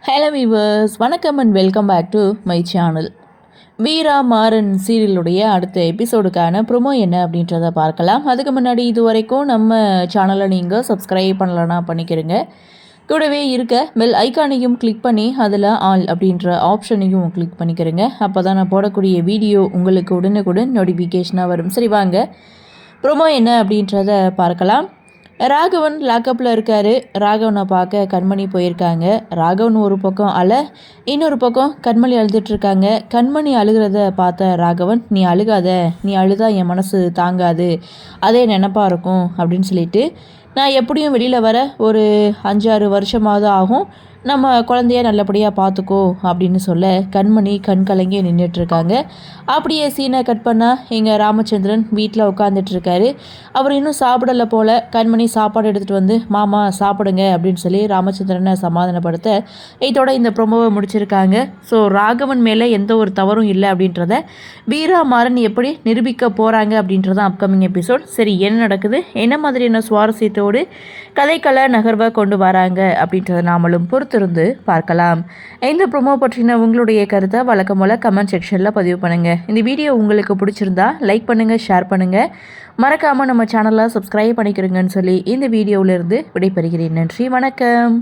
Hello viewers, வணக்கம் and welcome back to my channel. Veera Maaran சீரியலுடைய அடுத்த எபிசோடுக்கான ப்ரொமோ என்ன அப்படின்றத பார்க்கலாம். அதுக்கு முன்னாடி இது வரைக்கும் நம்ம சேனலை நீங்கள் சப்ஸ்கிரைப் பண்ணலன்னா பண்ணிக்கிறங்க. கூடவே இருக்க பெல் ஐக்கானையும் கிளிக் பண்ணி அதில் ஆல் அப்படின்ற ஆப்ஷனையும் கிளிக் பண்ணிக்கிறங்க. அப்போ தான் நான் போடக்கூடிய வீடியோ உங்களுக்கு உடனுக்குடன் நோட்டிஃபிகேஷனாக வரும். சரி வாங்க, ப்ரொமோ என்ன அப்படின்றத பார்க்கலாம். ராகவன் லாக்கப்பில் இருக்கார். ராகவனை பார்க்க கண்மணி போயிருக்காங்க. ராகவன் ஒரு பக்கம் இன்னொரு பக்கம் கண்மணி அழுதுட்ருக்காங்க. கண்மணி அழுகிறத பார்த்த ராகவன், நீ அழுகாத, நீ அழுதா என் மனசு தாங்காது, அதே நினப்பாக இருக்கும் அப்படின்னு சொல்லிட்டு, நான் எப்படியும் வெளியில் வர ஒரு 5-6 வருஷமாவது ஆகும், நம்ம குழந்தைய நல்லபடியாக பார்த்துக்கோ அப்படின்னு சொல்ல கண்மணி கண் கலங்கி நின்றுட்டுருக்காங்க. அப்படியே சீனை கட் பண்ணால் எங்கள் ராமச்சந்திரன் வீட்டில் உட்காந்துட்ருக்காரு. அவர் இன்னும் சாப்பிடலை போல். கண்மணி சாப்பாடு எடுத்துகிட்டு வந்து, மாமா சாப்பிடுங்க அப்படின்னு சொல்லி ராமச்சந்திரனை சமாதானப்படுத்த இதோட இந்த ப்ரொமோவை முடிச்சிருக்காங்க. ஸோ ராகவன் மேலே எந்த ஒரு தவறும் இல்லை அப்படின்றத வீரா மாறன் எப்படி நிரூபிக்க போகிறாங்க அப்படின்றதான் அப்கமிங் எபிசோட். சரி, என்ன நடக்குது, என்ன மாதிரியான சுவாரஸ்யத்தோடு கதைக்கள நகர்வை கொண்டு வராங்க அப்படின்றத நாமளும் பொறுத்திருந்து பார்க்கலாம். இந்த ப்ரொமோ பற்றின உங்களுடைய கருத்தை வழக்கம் போல கமெண்ட் செக்ஷனில் பதிவு பண்ணுங்கள். இந்த வீடியோ உங்களுக்கு பிடிச்சிருந்தா லைக் பண்ணுங்கள், ஷேர் பண்ணுங்கள், மறக்காமல் நம்ம சேனலை சப்ஸ்கிரைப் பண்ணிக்கிறீங்கன்னு சொல்லி இந்த வீடியோவிலிருந்து விடைபெறுகிறேன். நன்றி, வணக்கம்.